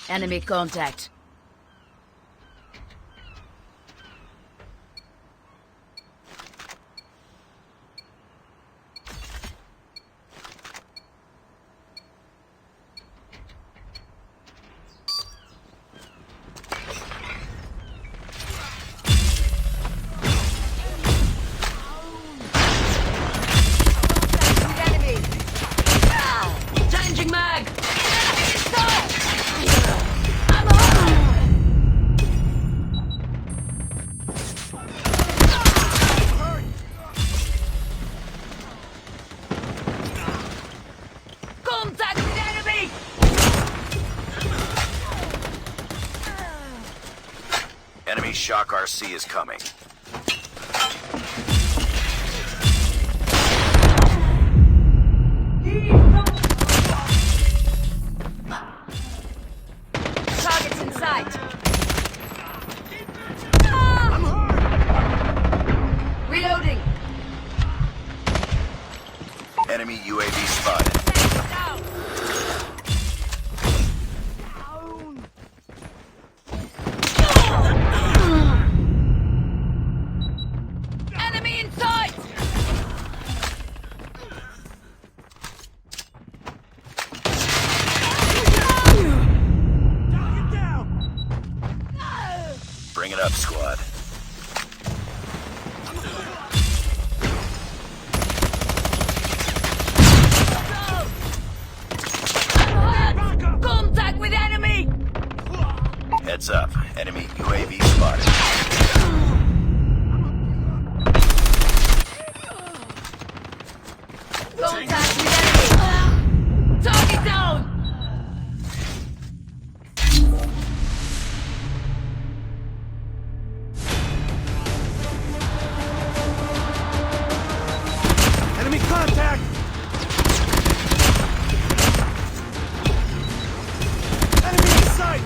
Enemy contact. Changing mag! Contact with enemy! Enemy shock RC is coming. Targets in sight. Reloading. Enemy UAV spotted. Enemy in sight! Bring it up, squad. Contact with enemy! Heads up. Enemy UAV spotted. Contact with enemy! Target down! Enemy contact! Enemy in sight!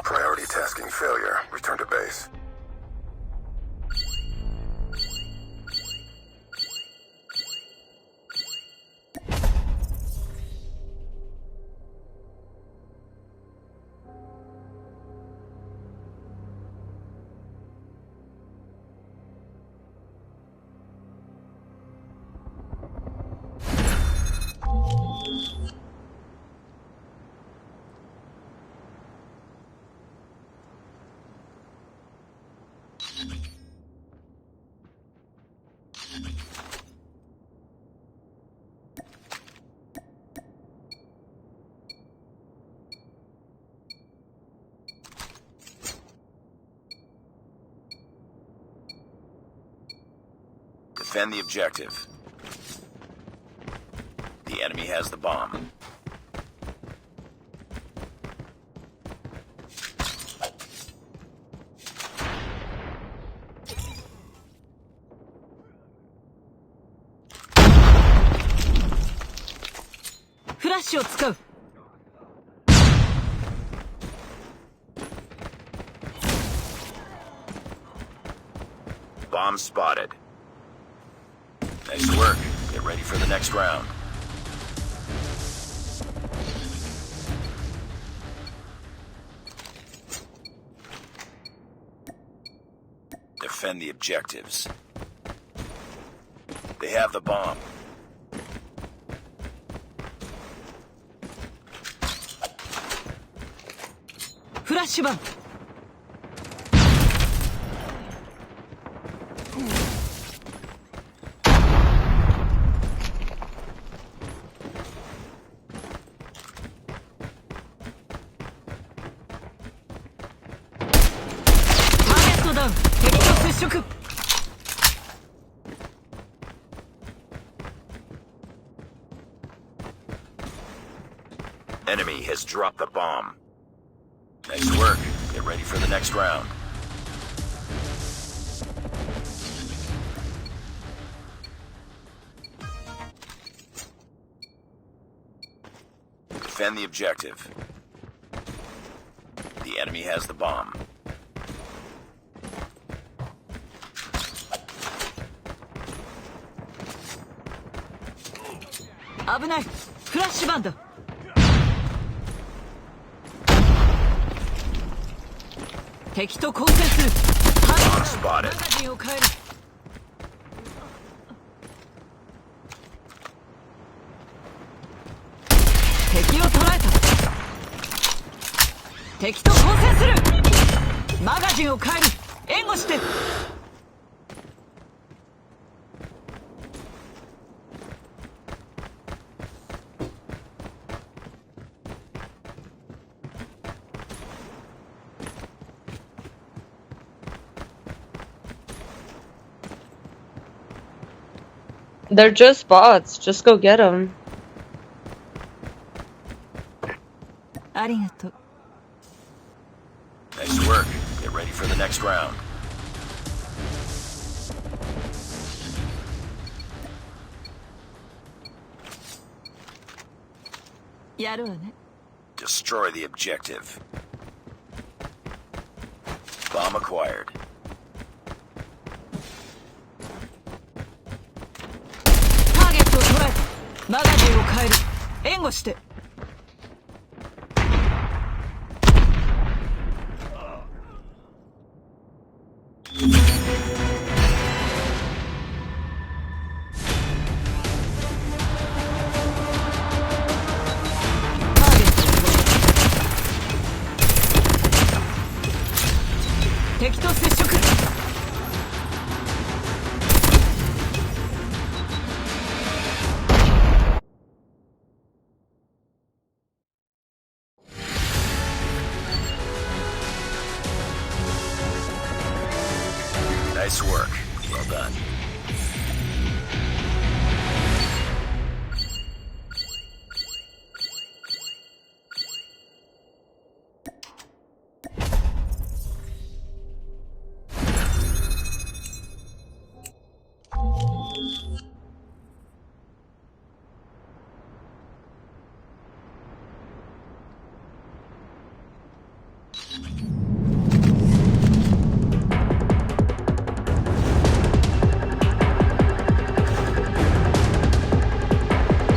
Priority tasking failure. Return to base. Defend the objective. The enemy has the bomb. Flash を使う。Bomb spotted. Nice work. Get ready for the next round. Defend the objectives. They have the bomb. Flashbang. Down. 敵と接触。Enemy has dropped the bomb. Nice work. Get ready for the next round. Defend the objective. The enemy has the bomb. Abunai. Flash band. Teki to konsen suru. Bomb spotted. マガジンを変える。敵を捉えた。敵と交戦する。マガジンを変える。援護して。They're just bots. Just go get them. ありがとう。Nice work. Get ready for the next round. やるわね。Destroy the objective. Bomb acquired. ターゲットを捉えた。マガジンを変える。援護して。敵と接触。Nice work. Well done.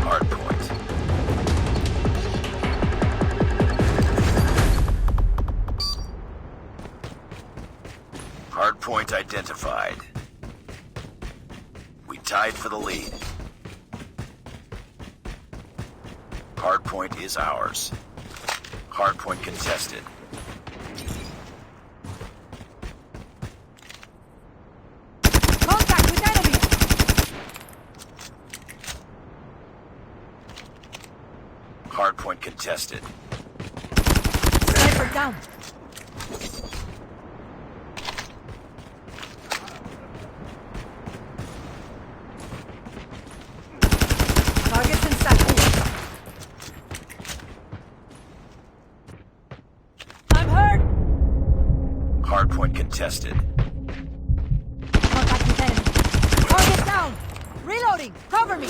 Hardpoint. Hardpoint identified. We tied for the lead. Hardpoint is ours. Hardpoint contested. Contact with enemy. Hardpoint contested. Sniper down. Targets in sight. I'm hurt. Hardpoint contested. Contact with enemy. Target down. Reloading. Cover me.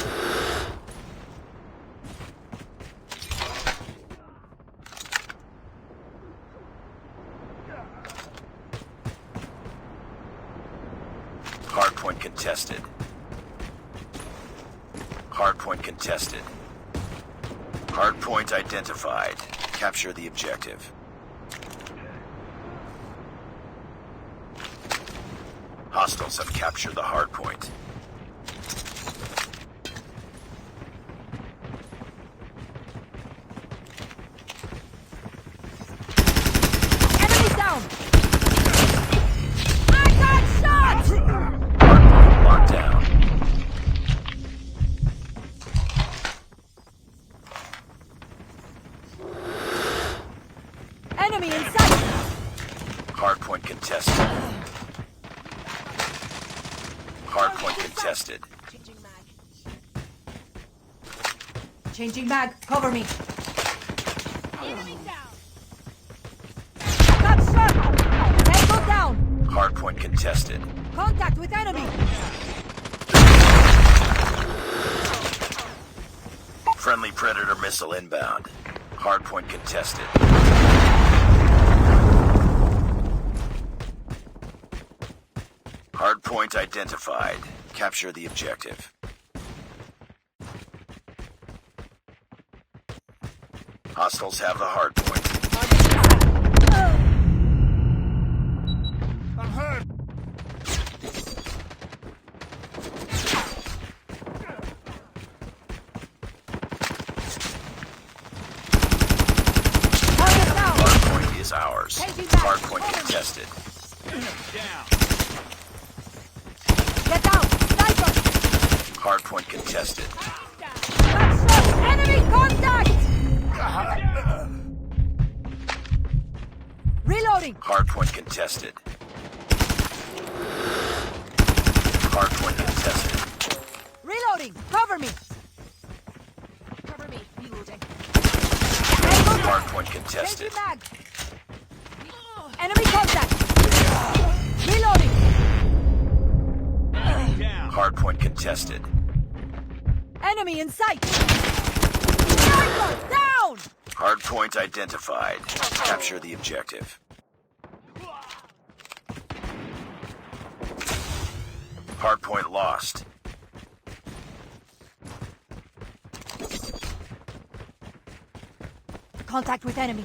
Hardpoint contested. Hardpoint contested. Hardpoint identified. Capture the objective. Hostiles have captured the hardpoint. Enemy down. I got shot. Hardpoint locked down. Enemy in sight. Hardpoint contested. Hardpoint contested. Changing mag. Cover me. Enemy down. Got shot. Tango down. Hardpoint contested. Contact with enemy. Friendly Predator missile inbound. Hardpoint contested. Hardpoint identified. Capture the objective. Hostiles have the hardpoint. I'm hurt. Hardpoint is ours. Hardpoint contested. Down. Get out! Sniper! Hardpoint contested. Enemy contact! Reloading! Hardpoint contested. Hardpoint contested. Reloading! Cover me! Cover me. Reloading. Hardpoint contested. Changing mag! Enemy contact! Reloading! Down. Hardpoint contested. Enemy in sight! Sniper! Down! Hardpoint identified. Capture the objective. Hardpoint lost. Contact with enemy.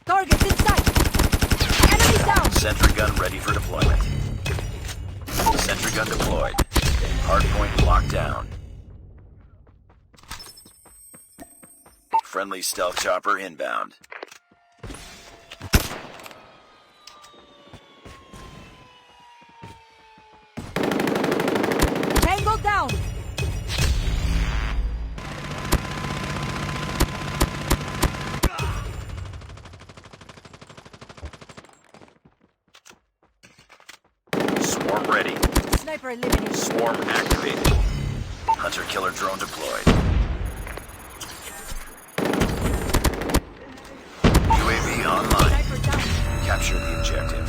Targets in sight! Enemy down! Sentry gun ready for deployment. Sentry gun deployed. Hardpoint locked down. Friendly stealth chopper inbound. Tango down! Swarm ready. Sniper eliminated. Swarm activated. Hunter-killer drone deployed. UAV online. Sniper down. Capture the objective.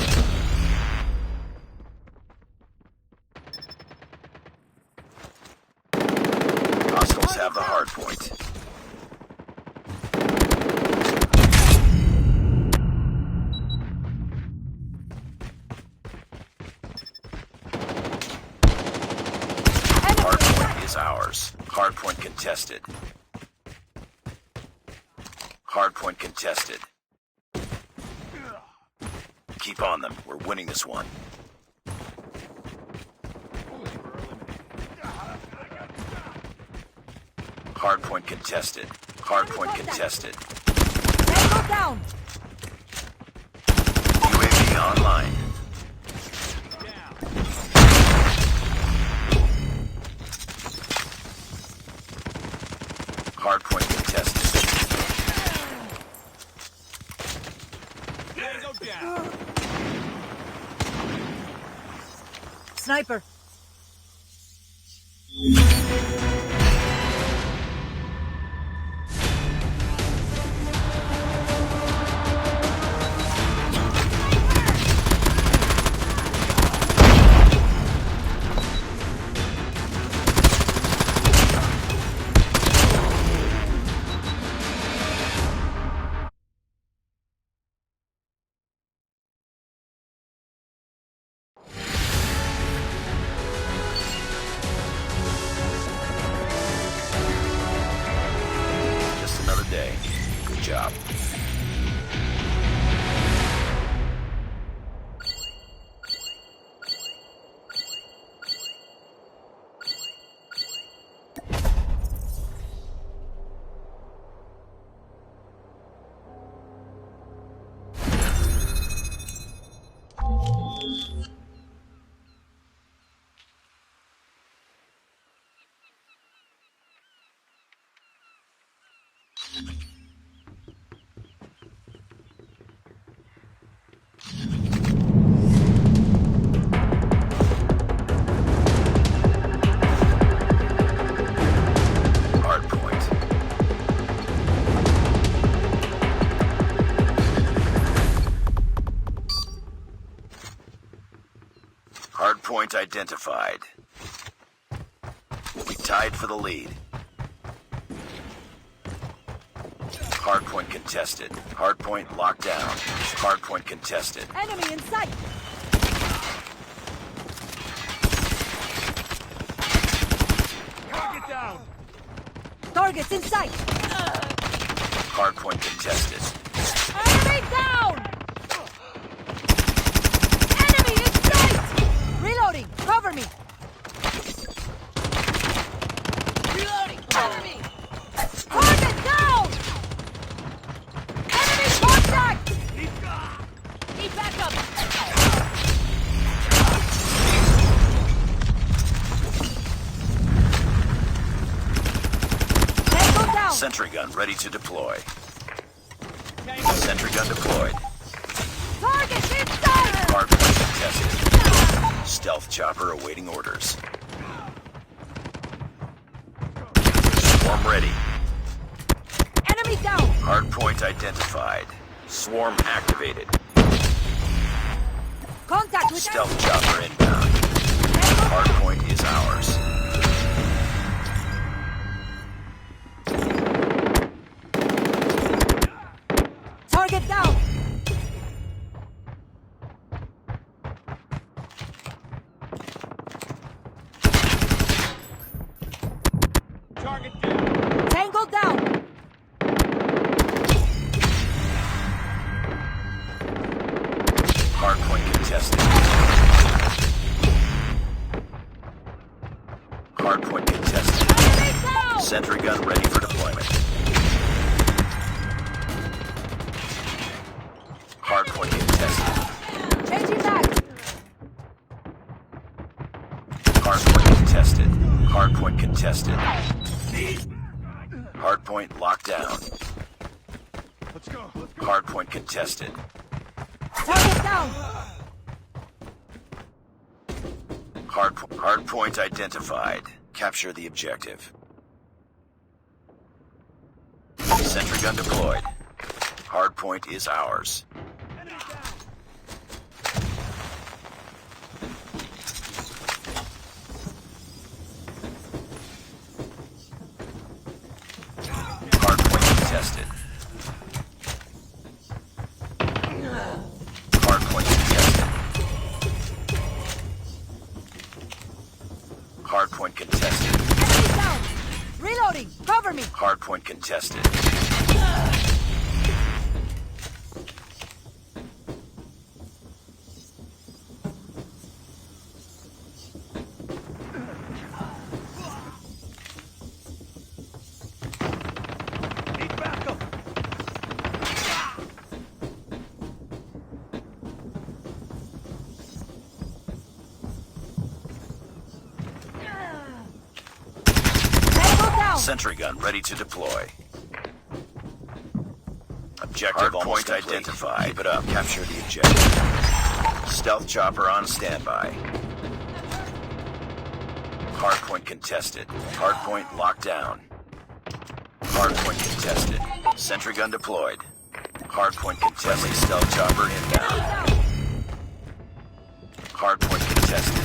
Hostiles have the hardpoint. Hardpoint is ours. Hardpoint contested. Hardpoint contested. Keep on them. We're winning this one. Hardpoint contested. Hardpoint contested. Tango down! UAV online. Hardpoint contested. Tango down. Sniper! Just another day. Good job. Hardpoint. Hardpoint identified. We tied for the lead. Hardpoint contested. Hardpoint locked down. Hardpoint contested. Enemy in sight. Target down. Targets in sight. Hardpoint contested. Enemy down. Enemy in sight. Reloading. Cover me. Reloading. Cover me. Target down. Enemy contact. Need backup. Tango down. Sentry gun ready to deploy. Sentry gun deployed. Target inside. Hardpoint contested. Stealth chopper awaiting orders. Swarm ready. Enemy down. Hardpoint identified. Swarm activated. Contact with Stealth chopper inbound. Hardpoint is ours. Target down. Target down. Tango down. Hardpoint contested. Hardpoint contested. Enemy down. Sentry gun ready for deployment. Hardpoint contested. Changing back. Hardpoint contested. Hardpoint contested. Hardpoint locked down. Let's go. Let's go. Hardpoint contested. Target down. Hardpoint identified. Capture the objective. Sentry gun deployed. Hardpoint is ours. Hardpoint contested. Hardpoint contested. Hardpoint contested. Enemy down. Reloading. Cover me. Hardpoint contested. Need backup. Tango down. Sentry gun ready to deploy. Objective almost identified. Keep it up. Capture the objective. Stealth chopper on standby. Hardpoint contested. Hardpoint locked down. Hardpoint contested. Sentry gun deployed. Hardpoint contested. Stealth chopper inbound. Hardpoint contested.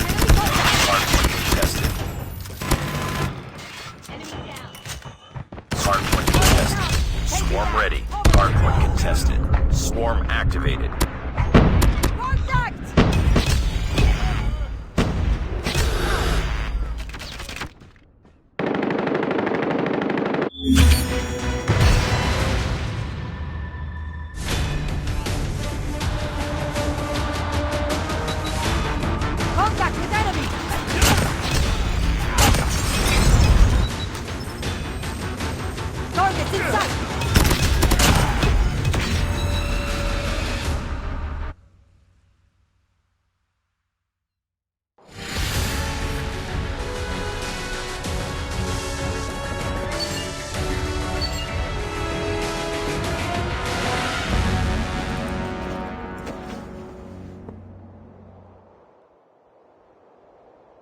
Hardpoint contested. Hardpoint contested. Swarm ready. Hardpoint contested. Swarm activated. Contact. Contact with enemy. Targets in sight.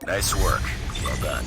Nice work. Well done.